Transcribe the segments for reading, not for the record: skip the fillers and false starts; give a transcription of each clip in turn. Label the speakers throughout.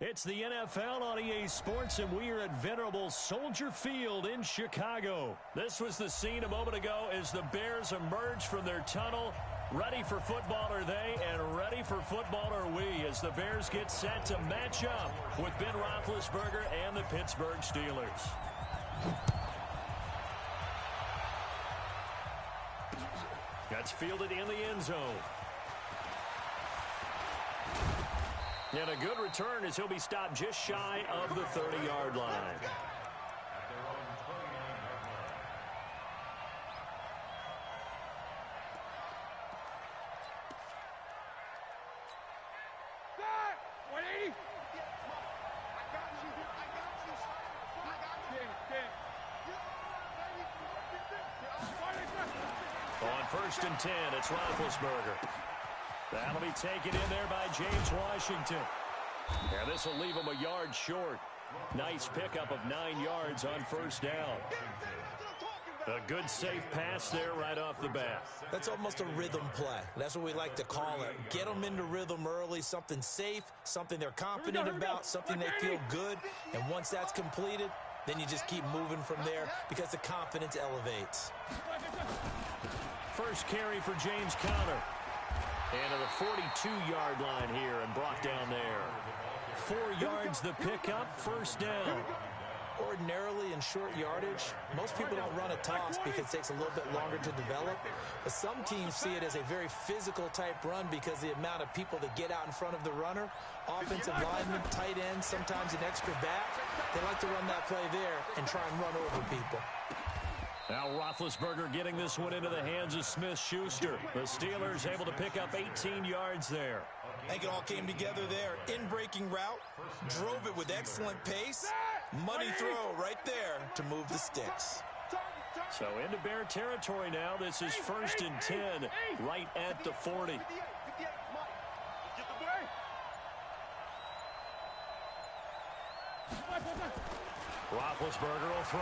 Speaker 1: It's the NFL on EA Sports, and we are at venerable Soldier Field in Chicago. This was the scene a moment ago as the Bears emerged from their tunnel. Ready for football are they, and ready for football are we, as the Bears get set to match up with Ben Roethlisberger and the Pittsburgh Steelers. That's fielded in the end zone. And a good return as he'll be stopped just shy of the 30-yard line. On 1st and 10, it's Roethlisberger. That'll be taken in there by James Washington. And this will leave him a yard short. Nice pickup of 9 yards on 1st down. A good safe pass there right off the bat.
Speaker 2: That's almost a rhythm play. That's what we like to call it. Get them into rhythm early, something safe, something they're confident about, something they feel good. And once that's completed, then you just keep moving from there because the confidence elevates.
Speaker 1: First carry for James Conner. And to the 42-yard line here and brought down there. 4 yards the pickup, 1st down.
Speaker 2: Ordinarily in short yardage, most people don't run a toss because it takes a little bit longer to develop. But some teams see it as a very physical type run because the amount of people that get out in front of the runner, offensive linemen, tight ends, sometimes an extra back, they like to run that play there and try and run over people.
Speaker 1: Now Roethlisberger getting this one into the hands of Smith-Schuster. The Steelers able to pick up 18 yards there.
Speaker 2: I think it all came together there. In-breaking route, drove it with excellent pace. Money throw right there to move the sticks.
Speaker 1: So into Bear territory now. This is 1st and 10, right at the 40. Roethlisberger will throw.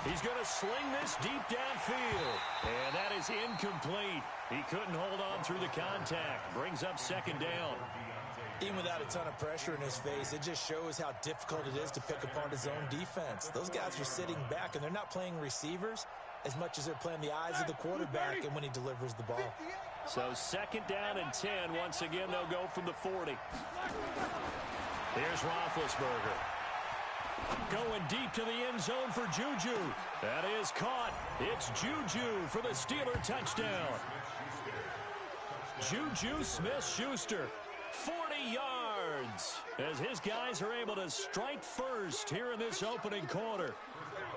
Speaker 1: He's going to sling this deep downfield. And that is incomplete. He couldn't hold on through the contact. Brings up 2nd down.
Speaker 2: Even without a ton of pressure in his face, it just shows how difficult it is to pick apart his own defense. Those guys are sitting back, and they're not playing receivers as much as they're playing the eyes of the quarterback and when he delivers the ball.
Speaker 1: So 2nd down and 10. Once again, they'll go from the 40. Here's Roethlisberger. Going deep to the end zone for Juju. That is caught. It's Juju for the Steeler touchdown. Juju Smith-Schuster, 40 yards, as his guys are able to strike first here in this opening quarter.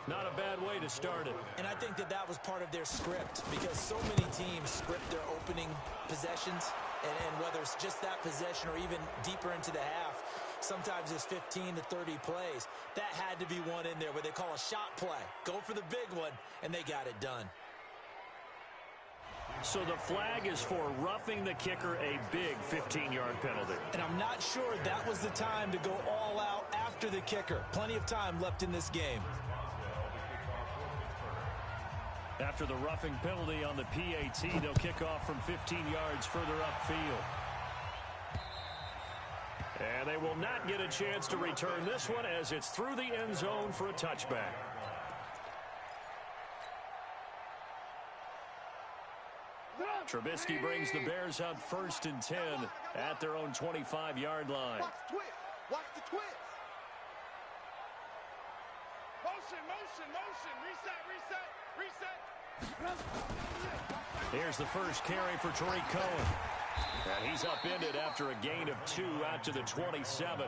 Speaker 1: Not a bad way to start it.
Speaker 2: And I think that was part of their script because so many teams script their opening possessions, and whether it's just that possession or even deeper into the half, sometimes it's 15 to 30 plays. That had to be one in there where they call a shot play. Go for the big one, and they got it done.
Speaker 1: So the flag is for roughing the kicker, a big 15-yard penalty.
Speaker 2: And I'm not sure that was the time to go all out after the kicker. Plenty of time left in this game.
Speaker 1: After the roughing penalty on the PAT, they'll kick off from 15 yards further upfield. And they will not get a chance to return this one as it's through the end zone for a touchback. Trubisky brings the Bears up 1st and 10 at their own 25-yard line.
Speaker 3: Watch the twist. Watch the twist. Motion. Reset.
Speaker 1: Here's the first carry for Tariq Cohen. And he's upended after a gain of 2 out to the 27.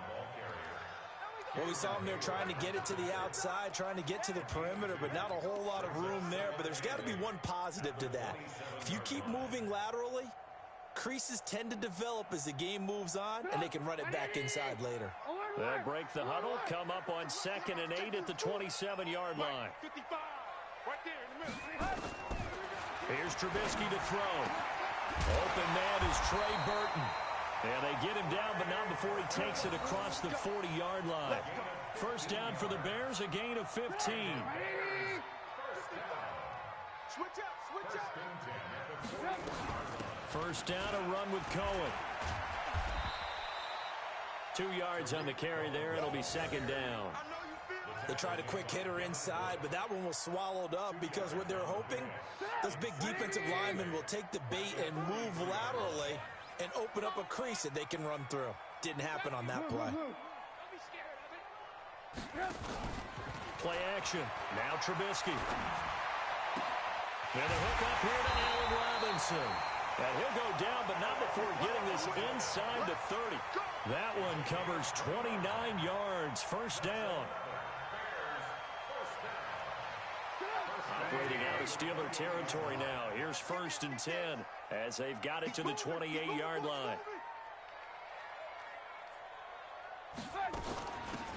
Speaker 2: Well, we saw him there trying to get it to the outside, trying to get to the perimeter, but not a whole lot of room there. But there's got to be one positive to that. If you keep moving laterally, creases tend to develop as the game moves on, and they can run it back inside later.
Speaker 1: They'll break the huddle, come up on 2nd and 8 at the 27-yard line. Here's Trubisky to throw. Open man is Trey Burton. And they get him down, but not before he takes it across the 40-yard line. 1st down for the Bears, a gain of 15.
Speaker 3: Switch up.
Speaker 1: 1st down, a run with Cohen. 2 yards on the carry there. It'll be second down.
Speaker 2: They tried a quick hitter inside, but that one was swallowed up because what they're hoping, those big defensive linemen will take the bait and move laterally and open up a crease that they can run through. Didn't happen on that play.
Speaker 1: Play action. Now Trubisky. And a hook up here to Allen Robinson. And he'll go down, but not before getting this inside the 30. That one covers 29 yards. First down. Operating out of Steeler territory now. Here's 1st and 10 as they've got it to the 28-yard line.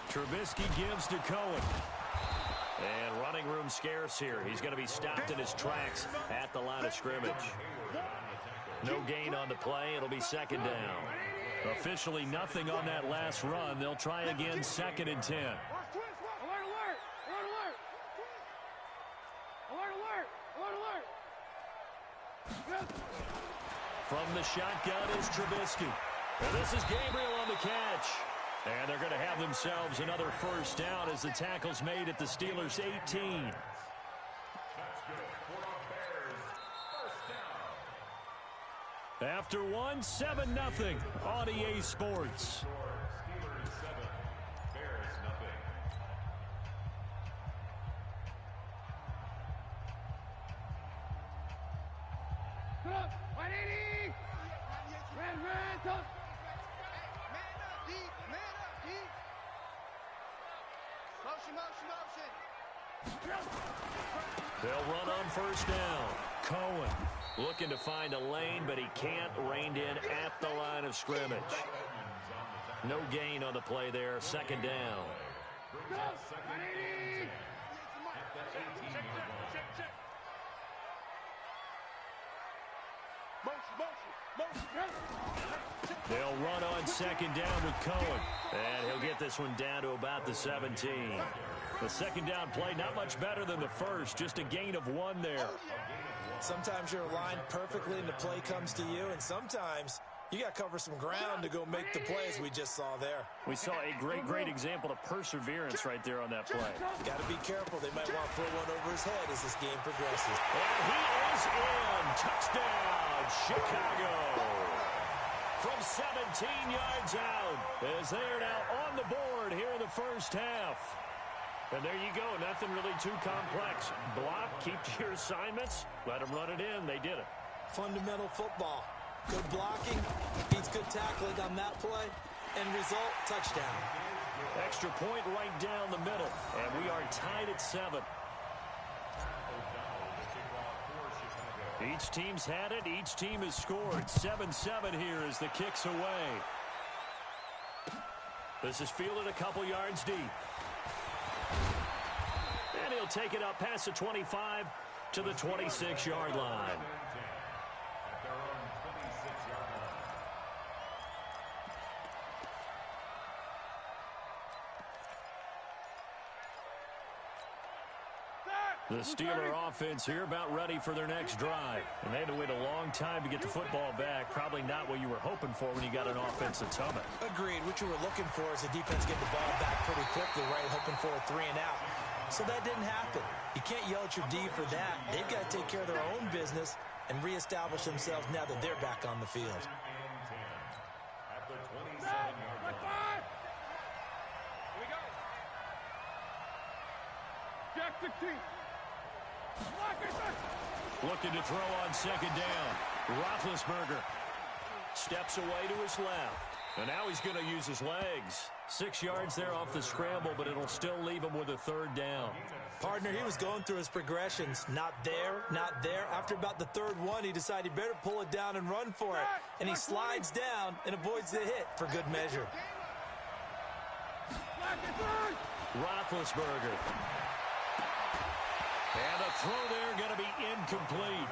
Speaker 1: Trubisky gives to Cohen. And running room scarce here. He's going to be stopped in his tracks at the line of scrimmage. No gain on the play. It'll be second down. Officially nothing on that last run. They'll try again, 2nd and 10. From the shotgun is Trubisky. And this is Gabriel on the catch. And they're going to have themselves another first down as the tackle's made at the Steelers' 18. After one, 7-0 on EA Sports. They'll run on first down. Cohen looking to find a lane, but he can't. Reined in at the line of scrimmage. No gain on the play there. Second down. They'll run on second down with Cohen. And he'll get this one down to about the 17. The second down play, not much better than the first. Just a gain of 1 there.
Speaker 2: Sometimes you're aligned perfectly and the play comes to you, and sometimes you got to cover some ground to go make the plays we just saw there.
Speaker 1: We saw a great example of perseverance right there on that play.
Speaker 2: Got to be careful. They might want to throw one over his head as this game progresses.
Speaker 1: And he is in. Touchdown, Chicago. From 17 yards out, as they are now on the board here in the first half. And there you go. Nothing really too complex. Block, keep to your assignments, let them run it in. They did it.
Speaker 2: Fundamental football. Good blocking, beats good tackling on that play, and result, touchdown.
Speaker 1: Extra point right down the middle, and we are tied at 7. Each team's had it. Each team has scored. 7-7 here as the kick's away. This is fielded a couple yards deep. And he'll take it up past the 25 to the 26-yard line. The Steeler offense here about ready for their next drive. And they had to wait a long time to get the football back. Probably not what you were hoping for when you got an offense that's humming.
Speaker 2: Agreed. What you were looking for is the defense getting the ball back pretty quickly, right? Hoping for a 3 and out. So that didn't happen. You can't yell at your D for that. They've got to take care of their own business and reestablish themselves now that they're back on the field.
Speaker 3: At the 27-yard line. Here we go. Jack 16.
Speaker 1: Looking to throw on second down. Roethlisberger steps away to his left. And now he's going to use his legs. 6 yards there off the scramble, but it'll still leave him with a third down.
Speaker 2: Partner, he was going through his progressions. Not there, not there. After about the third one, he decided he better pull it down and run for it. And he slides down and avoids the hit for good measure.
Speaker 1: Roethlisberger. And a throw there going to be incomplete.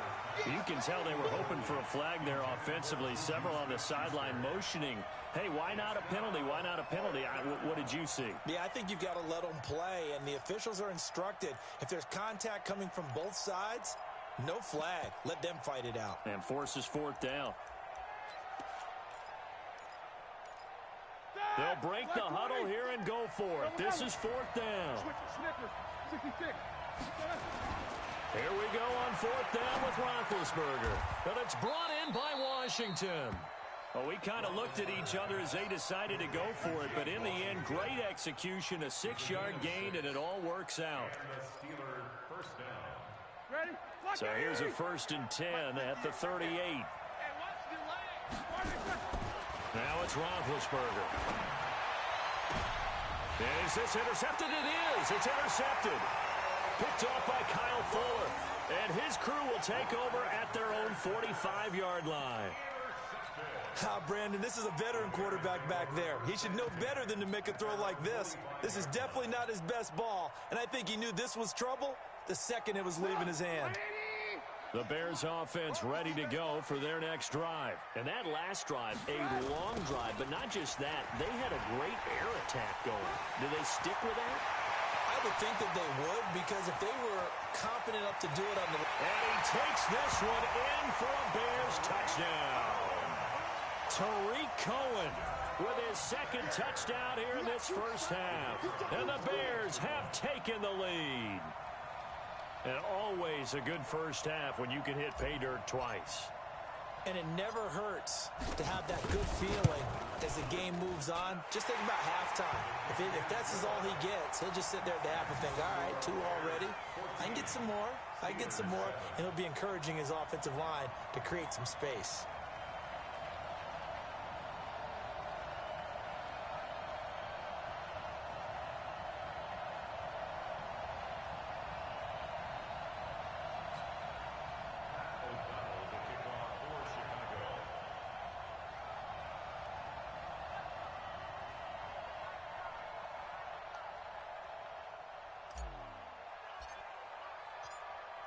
Speaker 1: You can tell they were hoping for a flag there offensively. Several on the sideline motioning. Hey, why not a penalty? Why not a penalty? What did you see?
Speaker 2: Yeah, I think you've got to let them play, and the officials are instructed. If there's contact coming from both sides, no flag. Let them fight it out.
Speaker 1: And forces fourth down. They'll break the huddle here and go for it. This is fourth down. Here we go on fourth down with Roethlisberger. But it's brought in by Washington. Well, we kind of looked at each other as they decided to go for it, but in the end, great execution, a 6-yard gain, and it all works out. So here's a 1st and 10 at the 38. Now it's Roethlisberger. Is this intercepted? It is. It's intercepted. Picked off by Kyle Fuller. And his crew will take over at their own 45-yard line.
Speaker 2: Brandon, this is a veteran quarterback back there. He should know better than to make a throw like this. This is definitely not his best ball, and I think he knew this was trouble the second it was leaving his hand.
Speaker 1: The Bears offense ready to go for their next drive. And that last drive, a long drive, but not just that. They had a great air attack going. Do they stick with that?
Speaker 2: I would think that they would, because if they were confident enough to do it on the...
Speaker 1: And he takes this one in for a Bears touchdown. Tariq Cohen with his second touchdown here in this first half. And the Bears have taken the lead. And always a good first half when you can hit pay dirt twice.
Speaker 2: And it never hurts to have that good feeling as the game moves on. Just think about halftime. If that's all he gets, he'll just sit there at the half and think, all right, 2 already. I can get some more. I can get some more. And it'll be encouraging his offensive line to create some space.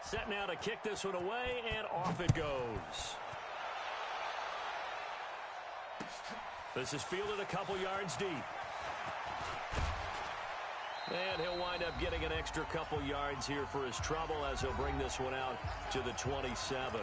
Speaker 1: Set now to kick this one away, and off it goes. This is fielded a couple yards deep. And he'll wind up getting an extra couple yards here for his trouble as he'll bring this one out to the 27.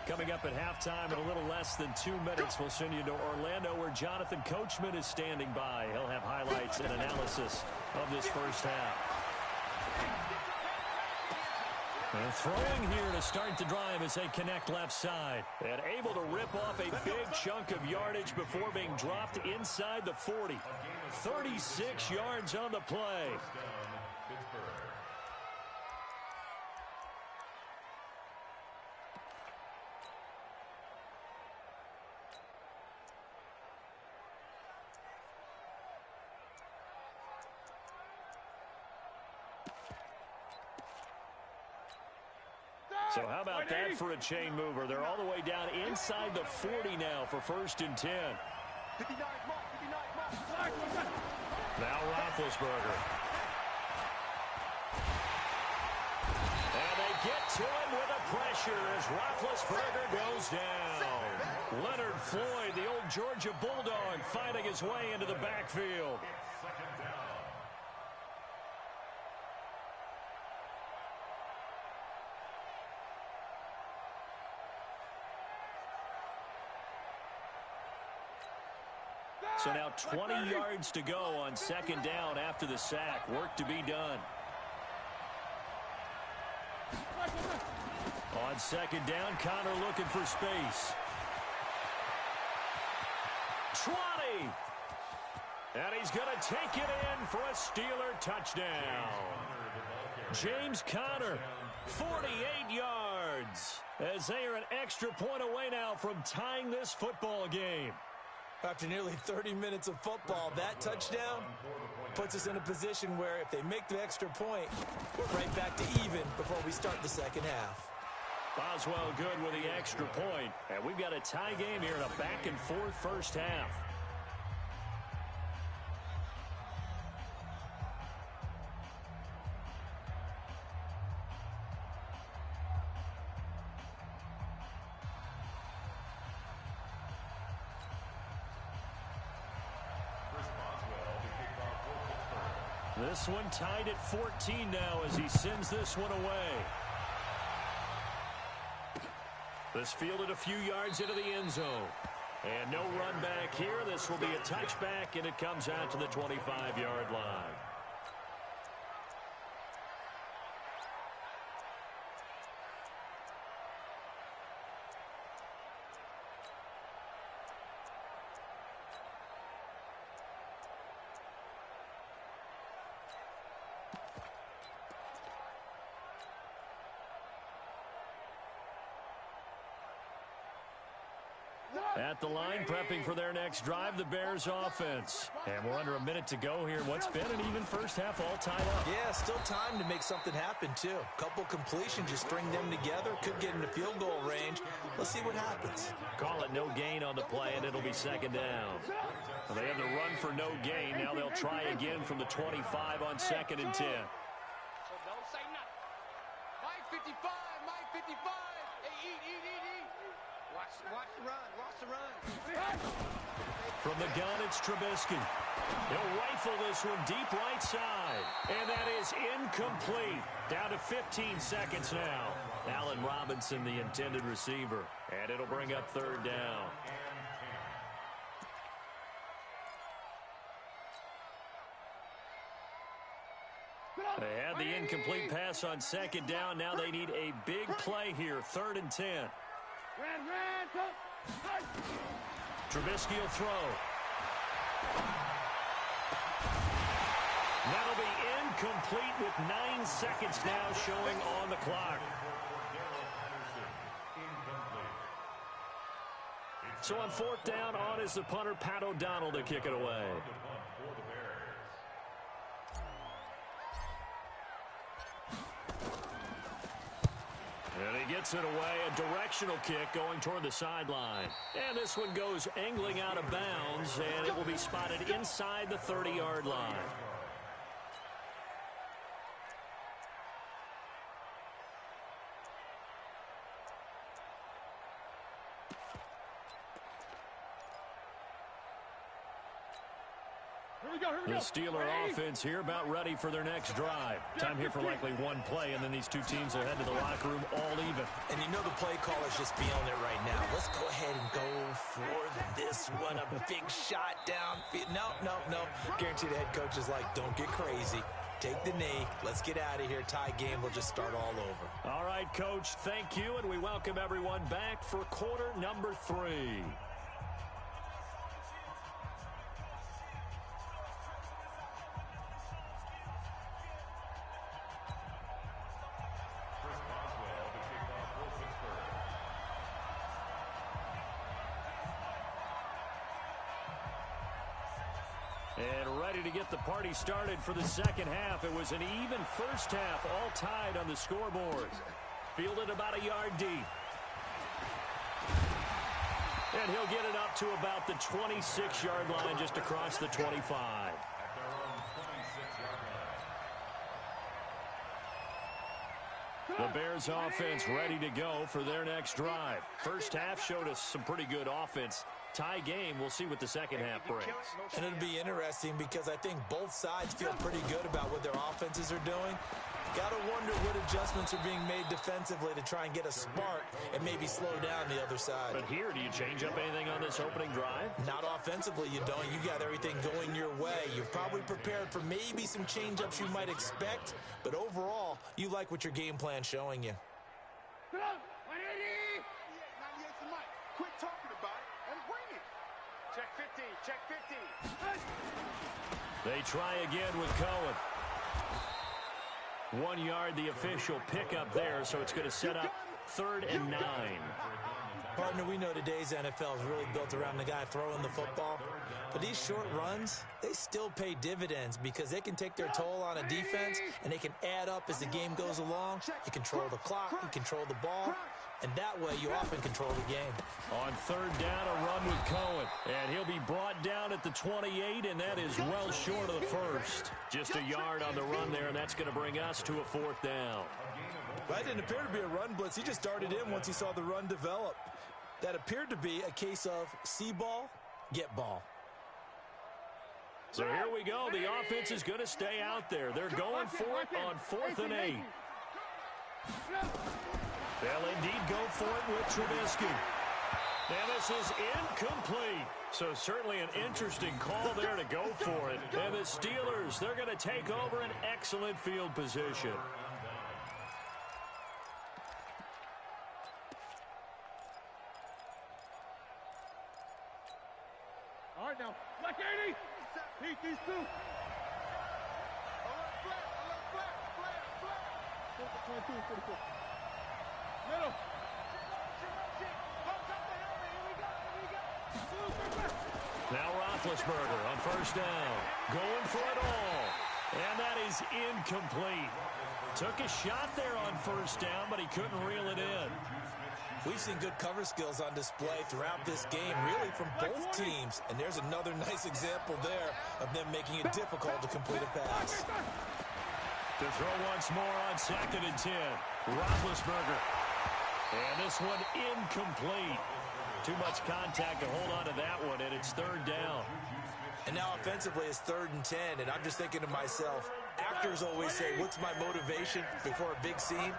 Speaker 1: Coming up at halftime in a little less than 2 minutes, we'll send you to Orlando where Jonathan Coachman is standing by. He'll have highlights and analysis of this first half. And throwing here to start the drive as they connect left side. And able to rip off a big chunk of yardage before being dropped inside the 40. 36 yards on the play. So how about that for a chain mover? They're all the way down inside the 40 now for 1st and 10. Now Roethlisberger. And they get to him with a pressure as Roethlisberger goes down. Leonard Floyd, the old Georgia Bulldog, fighting his way into the backfield. So now 20 yards to go on 2nd down after the sack. Work to be done. On 2nd down, Connor looking for space. 20! And he's going to take it in for a Steeler touchdown. James Conner, 48 yards, as they are an extra point away now from tying this football game.
Speaker 2: After nearly 30 minutes of football, that touchdown puts us in a position where if they make the extra point, we're right back to even before we start the second half.
Speaker 1: Boswell good with the extra point. And we've got a tie game here in a back-and-forth first half. This one tied at 14 now as he sends this one away. This fielded a few yards into the end zone. And no run back here. This will be a touchback, and it comes out to the 25-yard line. At the line, prepping for their next drive, the Bears offense. And we're under a minute to go here in what's been an even first half, all tied up.
Speaker 2: Yeah, still time to make something happen, too. Couple completions, just string them together. Could get into field goal range. Let's see what happens.
Speaker 1: Call it no gain on the play, and it'll be second down. Well, they have the run for no gain. Now they'll try again from the 25 on 2nd and 10.
Speaker 4: Don't say nothing. Mike 55, Mike 55. Hey, eat. Watch the run.
Speaker 1: From the gun, it's Trubisky. He'll rifle this one deep right side. And that is incomplete. Down to 15 seconds now. Allen Robinson, the intended receiver. And it'll bring up 3rd down. They had the incomplete pass on 2nd down. Now they need a big play here. 3rd and 10. Trubisky will throw. That'll be incomplete with 9 seconds now showing on the clock. So on 4th down, on is the punter, Pat O'Donnell, to kick it away. And he gets it away, a directional kick going toward the sideline. And this one goes angling out of bounds, and it will be spotted inside the 30-yard line. The Steeler offense here about ready for their next drive. Time here for likely one play, and then these two teams will head to the locker room all even.
Speaker 2: And you know the play caller's just feeling it right now. Let's go ahead and go for this one. A big shot downfield. No. Guaranteed the head coach is like, don't get crazy. Take the knee. Let's get out of here. Tie game will just start all over.
Speaker 1: All right, Coach, thank you, and we welcome everyone back for quarter number 3. And ready to get the party started for the second half. It was an even first half, all tied on the scoreboard. Fielded about a yard deep. And he'll get it up to about the 26-yard line, just across the 25. The Bears offense ready to go for their next drive. First half showed us some pretty good offense. Tie game, we'll see what the second half brings.
Speaker 2: And it'll be interesting because I think both sides feel pretty good about what their offenses are doing. Got to wonder what adjustments are being made defensively to try and get a spark and maybe slow down the other side.
Speaker 1: But here, do you change up anything on this opening drive?
Speaker 2: Not offensively, you don't. You got everything going your way. You've probably prepared for maybe some change-ups you might expect, but overall, you like what your game plan's showing you.
Speaker 4: Quit talking about it and bring it. Check 50, check 50.
Speaker 1: They try again with Cohen. 1 yard, the official pickup there, so it's going to set up 3rd and 9.
Speaker 2: Partner, we know today's NFL is really built around the guy throwing the football. But these short runs, they still pay dividends because they can take their toll on a defense and they can add up as the game goes along. You control the clock, you control the ball, and that way you often control the game.
Speaker 1: On 3rd down, a run with Cohen. And he'll be brought down at the 28, and that is well short of the first. Just a yard on the run there, and that's going to bring us to a 4th down.
Speaker 2: That didn't appear to be a run blitz. He just darted in once he saw the run develop. That appeared to be a case of see ball, get ball.
Speaker 1: So here we go. The offense is going to stay out there. They're going for it on 4th and 8. They'll indeed go for it with Trubisky. And this is incomplete. So certainly an interesting call there to go for it. And the Steelers, they're going to take over an excellent field position.
Speaker 3: All right, now, black 80. Heat these two.
Speaker 4: Alert, flat.
Speaker 3: 22 and 44. Middle.
Speaker 1: Now Roethlisberger on 1st down. Going for it all. And that is incomplete. Took a shot there on 1st down, but he couldn't reel it in.
Speaker 2: We've seen good cover skills on display throughout this game, really from both teams. And there's another nice example there of them making it difficult to complete a pass.
Speaker 1: To throw once more on 2nd and 10. Roethlisberger. And this one incomplete. Too much contact to hold on to that one, and it's 3rd down.
Speaker 2: And now offensively it's 3rd and 10, and I'm just thinking to myself, actors always say, what's my motivation before a big scene?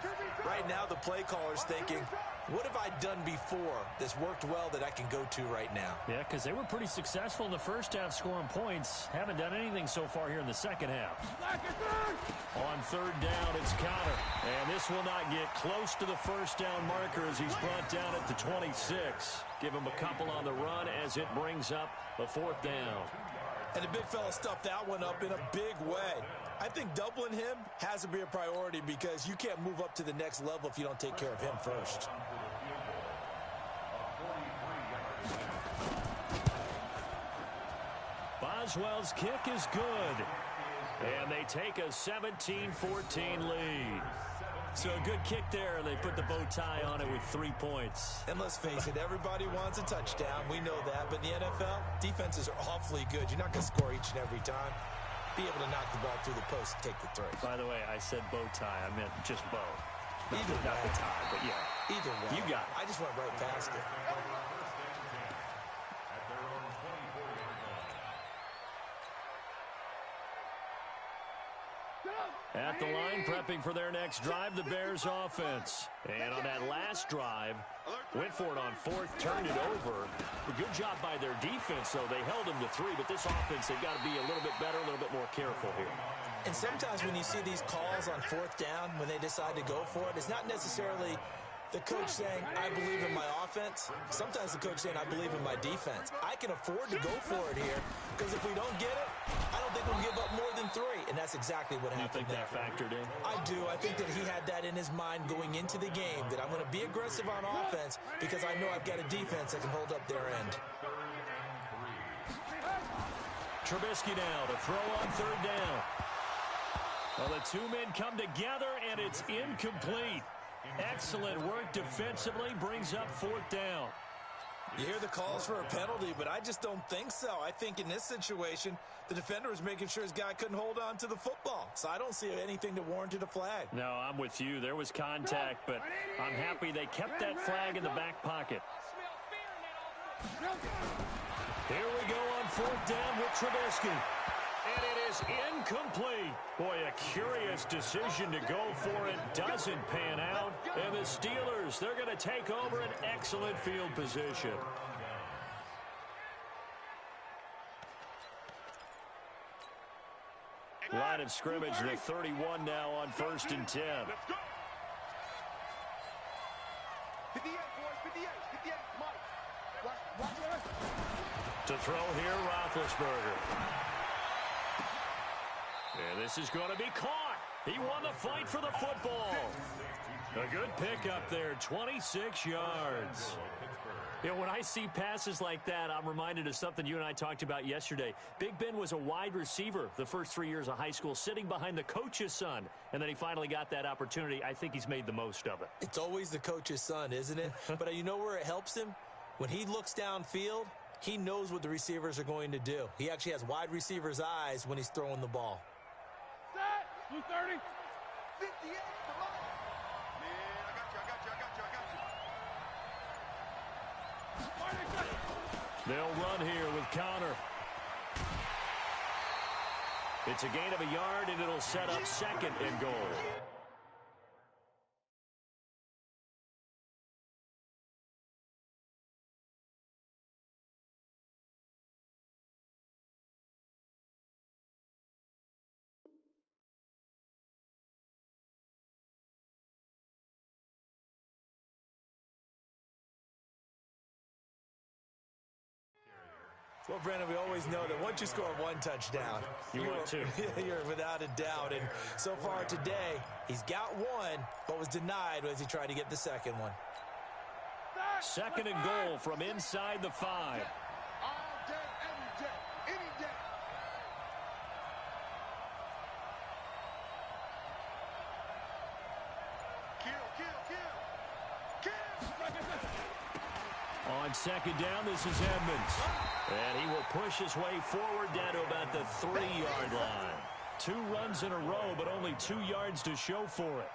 Speaker 2: Right now the play caller's thinking, what have I done before that's worked well that I can go to right now?
Speaker 1: Yeah, because they were pretty successful in the first half scoring points. Haven't done anything so far here in the second half. On 3rd down, it's Counter. And this will not get close to the 1st down marker as he's brought down at the 26. Give him a couple on the run as it brings up the 4th down.
Speaker 2: And the big fella stuffed that one up in a big way. I think doubling him has to be a priority because you can't move up to the next level if you don't take care of him first.
Speaker 1: Boswell's kick is good. And they take a 17-14 lead. So a good kick there, and they put the bow tie on it with 3 points.
Speaker 2: And let's face it, everybody wants a touchdown. We know that. But in the NFL, defenses are awfully good. You're not going to score each and every time. Be able to knock the ball through the post and take the three.
Speaker 1: By the way, I said bow tie. I meant just bow.
Speaker 2: Either
Speaker 1: not
Speaker 2: way.
Speaker 1: the tie, but yeah.
Speaker 2: Either way.
Speaker 1: You got it.
Speaker 2: I just went right past it.
Speaker 1: At the line, prepping for their next drive, the Bears offense. And on that last drive, went for it on 4th, turned it over. A good job by their defense, though. They held them to 3, but this offense, they've got to be a little bit better, a little bit more careful here.
Speaker 2: And sometimes when you see these calls on 4th down, when they decide to go for it, it's not necessarily the coach saying, I believe in my offense. Sometimes the coach saying, I believe in my defense. I can afford to go for it here because if we don't get it, I don't think we'll give up more than 3. And that's exactly what happened.
Speaker 1: You think that factored in?
Speaker 2: I do. I think that he had that in his mind going into the game, that I'm going to be aggressive on offense because I know I've got a defense that can hold up their end.
Speaker 1: Trubisky now to throw on 3rd down. Well, the two men come together, and it's incomplete. Excellent work defensively, brings up 4th down.
Speaker 2: You hear the calls for a penalty, but I just don't think so. I think in this situation, the defender was making sure his guy couldn't hold on to the football. So I don't see anything that warranted a flag.
Speaker 1: No, I'm with you. There was contact, but I'm happy they kept that flag in the back pocket. Here we go on 4th down with Trubisky. And it is incomplete. Boy, a curious decision to go for it. Doesn't pan out. And the Steelers, they're going to take over an excellent field position. Line of scrimmage, the 31 now on 1st and 10.
Speaker 4: Let's go. 58, boys, 58, 58. Mike. Watch.
Speaker 1: To throw here, Roethlisberger. And this is going to be caught. He won the fight for the football. A good pickup there, 26 yards. You know, when I see passes like that, I'm reminded of something you and I talked about yesterday. Big Ben was a wide receiver the first 3 years of high school, sitting behind the coach's son. And then he finally got that opportunity. I think he's made the most of it.
Speaker 2: It's always the coach's son, isn't it? But you know where it helps him? When he looks downfield, he knows what the receivers are going to do. He actually has wide receivers' eyes when he's throwing the ball.
Speaker 3: 230.
Speaker 4: 58. Come on. Man, I got you.
Speaker 1: They'll run here with Counter. It's a gain of a yard, and it'll set up second and goal.
Speaker 2: Well, Brandon, we always know that once you score one touchdown,
Speaker 1: you want two.
Speaker 2: You're without a doubt. And so far today, he's got one, but was denied as he tried to get the second one.
Speaker 1: Second and goal from inside the 5.
Speaker 4: All day, every day, any day.
Speaker 1: On second down, this is Edmonds. And he will push his way forward down to about the 3-yard line. 2 runs in a row, but only 2 yards to show for it.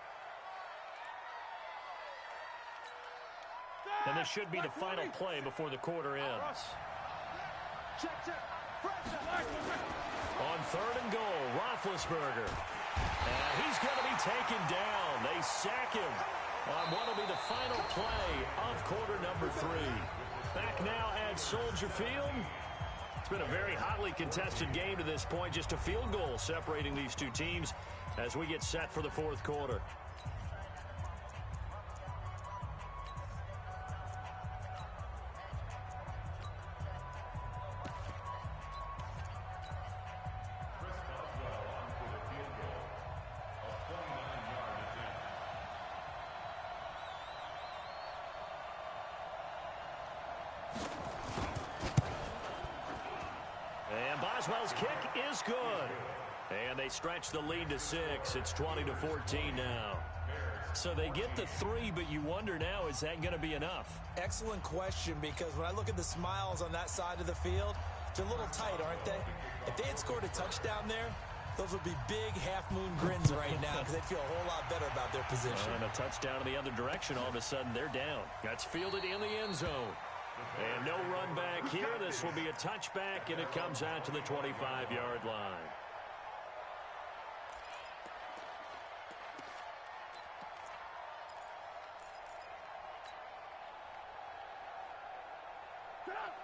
Speaker 1: And this should be the final play before the quarter ends. On third and goal, Roethlisberger. And he's going to be taken down. They sack him on what will be the final play of quarter number 3. Back now at Soldier Field. It's been a very hotly contested game to this point. Just a field goal separating these two teams as we get set for the fourth quarter. Boswell's kick is good. And they stretch the lead to 6. It's 20-14 now. So they get the 3, but you wonder now, is that going to be enough?
Speaker 2: Excellent question, because when I look at the smiles on that side of the field, they're a little tight, aren't they? If they had scored a touchdown there, those would be big half-moon grins right now because they'd feel a whole lot better about their position.
Speaker 1: And a touchdown in the other direction, all of a sudden they're down. That's fielded in the end zone. And no run back here. This will be a touchback, and it comes out to the 25-yard line.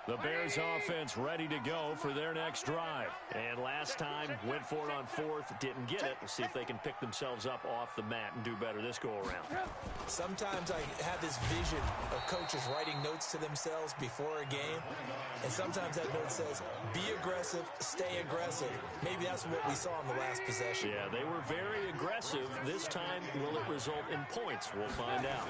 Speaker 1: The Bears offense ready to go for their next drive. And last time, went for it on 4th, didn't get it. We'll see if they can pick themselves up off the mat and do better this go-around.
Speaker 2: Sometimes I have this vision of coaches writing notes to themselves before a game. And sometimes that note says, be aggressive, stay aggressive. Maybe that's what we saw in the last possession.
Speaker 1: Yeah, they were very aggressive. This time, will it result in points? We'll find out.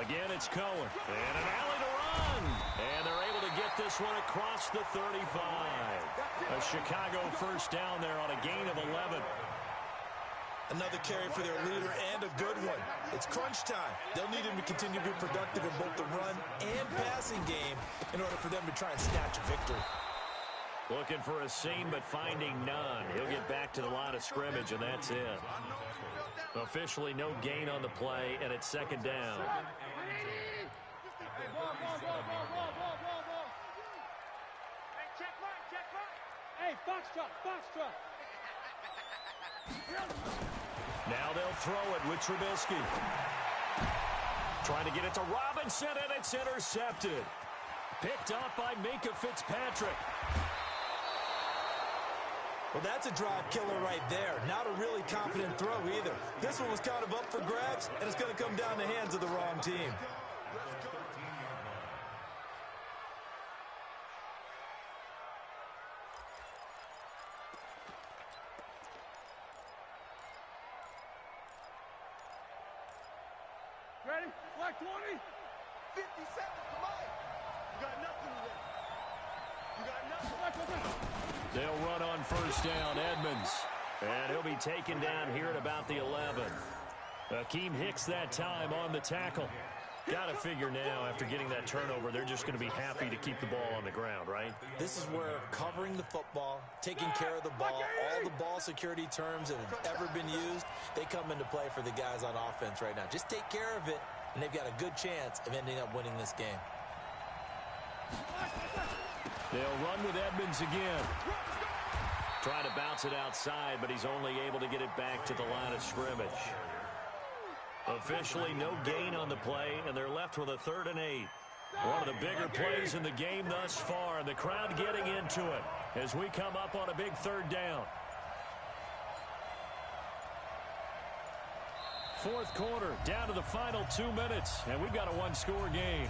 Speaker 1: Again, it's Cohen. And an alley to run. And they're able to get this one across the 35. A Chicago first down there on a gain of 11.
Speaker 2: Another carry for their leader and a good one. It's crunch time. They'll need him to continue to be productive in both the run and passing game in order for them to try and snatch a victory.
Speaker 1: Looking for a seam, but finding none. He'll get back to the line of scrimmage, and that's it. Officially no gain on the play, and it's second down.
Speaker 3: Hey, Foxtrot.
Speaker 1: Now they'll throw it with Trubisky. Trying to get it to Robinson, and it's intercepted. Picked up by Minkah Fitzpatrick.
Speaker 2: Well, that's a drive killer right there. Not a really confident throw either. This one was kind of up for grabs, and it's going to come down the hands of the wrong team.
Speaker 3: Ready? Flag 20.
Speaker 4: 50 seconds to mine. You got nothing today. You got nothing.
Speaker 1: They'll run on first down, Edmonds. And he'll be taken down here at about the 11. Akeem Hicks that time on the tackle. Got to figure now, after getting that turnover, they're just going to be happy to keep the ball on the ground, right?
Speaker 2: This is where covering the football, taking care of the ball, all the ball security terms that have ever been used, they come into play for the guys on offense right now. Just take care of it, and they've got a good chance of ending up winning this game.
Speaker 1: They'll run with Edmonds again. Trying to bounce it outside, but he's only able to get it back to the line of scrimmage. Officially no gain on the play, and they're left with a 3rd and 8. One of the bigger plays in the game thus far, and the crowd getting into it as we come up on a big 3rd down. 4th quarter, down to the final 2 minutes, and we've got a 1-score game.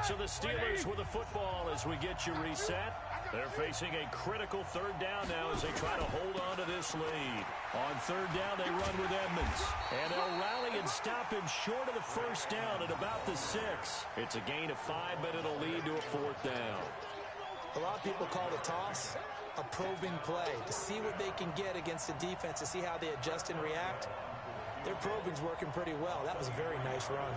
Speaker 1: So the Steelers with the football as we get you reset. They're facing a critical 3rd down now as they try to hold on to this lead. On 3rd down, they run with Edmonds. And they'll rally and stop him short of the 1st down at about the 6. It's a gain of 5, but it'll lead to a 4th down.
Speaker 2: A lot of people call the toss a probing play to see what they can get against the defense, to see how they adjust and react. Their probing's working pretty well. That was a very nice run.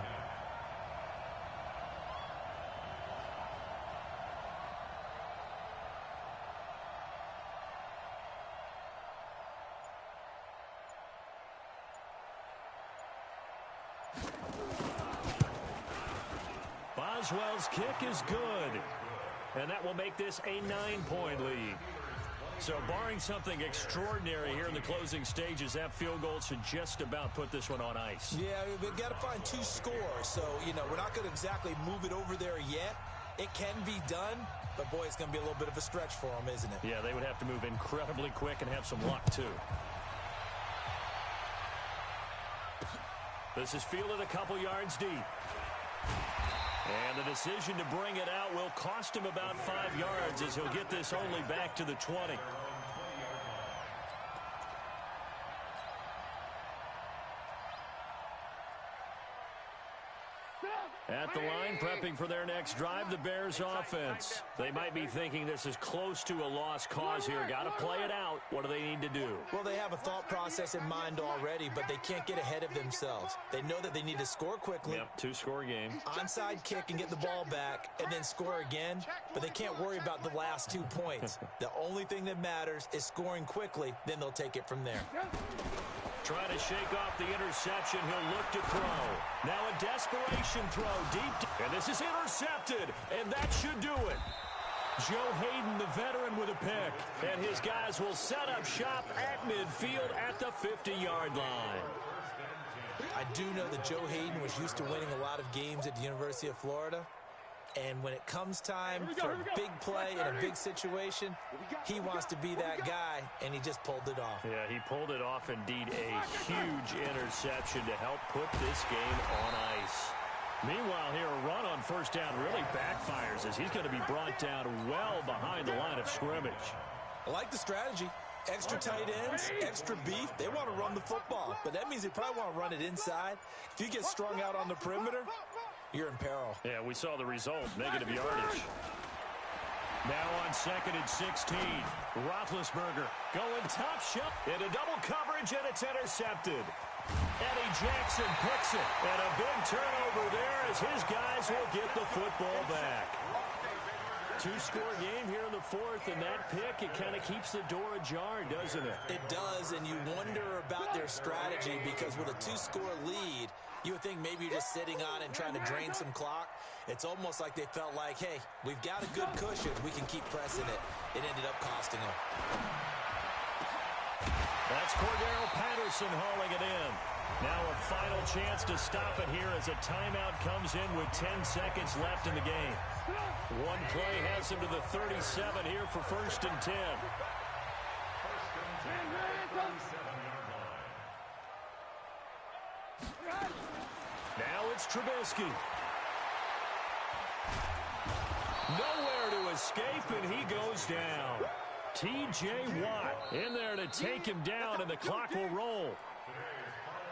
Speaker 1: Boswell's kick is good, and that will make this a 9-point lead. So barring something extraordinary here in the closing stages, that field goal should just about put this one on ice.
Speaker 2: Yeah, we've got to find 2 scores. So, we're not going to exactly move it over there yet. It can be done, but, boy, it's going to be a little bit of a stretch for them, isn't it?
Speaker 1: Yeah, they would have to move incredibly quick and have some luck, too. This is fielded a couple yards deep. And the decision to bring it out will cost him about 5 yards as he'll get this only back to the 20. At the line, prepping for their next drive, the Bears offense. They might be thinking this is close to a lost cause here. Got to play it out. What do they need to do?
Speaker 2: Well, they have a thought process in mind already, but they can't get ahead of themselves. They know that they need to score quickly.
Speaker 1: Yep, 2-score game.
Speaker 2: Onside kick and get the ball back and then score again, but they can't worry about the last 2 points. The only thing that matters is scoring quickly, then they'll take it from there.
Speaker 1: Trying to shake off the interception. He'll look to throw. Now a desperation throw deep. And this is intercepted. And that should do it. Joe Hayden, the veteran, with a pick. And his guys will set up shop at midfield at the 50-yard line.
Speaker 2: I do know that Joe Hayden was used to winning a lot of games at the University of Florida. And when it comes time for a big play in a big situation, he wants to be that guy, and he just pulled it off.
Speaker 1: Yeah, he pulled it off, indeed. A huge interception to help put this game on ice. Meanwhile, here, a run on 1st down really backfires as he's going to be brought down well behind the line of scrimmage.
Speaker 2: I like the strategy. Extra tight ends, extra beef. They want to run the football, but that means they probably want to run it inside. If you get strung out on the perimeter, you're in peril.
Speaker 1: Yeah, we saw the result, negative yardage. Now on 2nd and 16, Roethlisberger going top shot into double coverage, and it's intercepted. Eddie Jackson picks it, and a big turnover there as his guys will get the football back. 2-score game here in the 4th, and that pick, it kind of keeps the door ajar, doesn't it?
Speaker 2: It does, and you wonder about their strategy because with a 2-score lead, you would think maybe you're just sitting on it and trying to drain some clock. It's almost like they felt like, hey, we've got a good cushion. We can keep pressing it. It ended up costing them.
Speaker 1: That's Cordero Patterson hauling it in. Now a final chance to stop it here as a timeout comes in with 10 seconds left in the game. One play has him to the 37 here for 1st and 10. Now it's Trubisky. Nowhere to escape, and he goes down. T.J. Watt in there to take him down, and the clock will roll.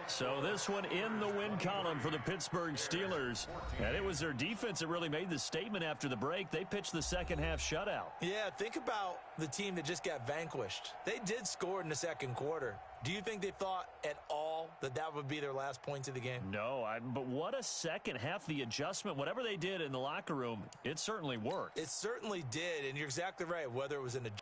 Speaker 1: So this one in the win column for the Pittsburgh Steelers. And it was their defense that really made the statement after the break. They pitched the second-half shutout.
Speaker 2: Yeah, think about the team that just got vanquished. They did score in the 2nd quarter. Do you think they thought at all that that would be their last points of the game?
Speaker 1: No, but what a second half. The adjustment, whatever they did in the locker room, it certainly worked.
Speaker 2: It certainly did, and you're exactly right. Whether it was an adjustment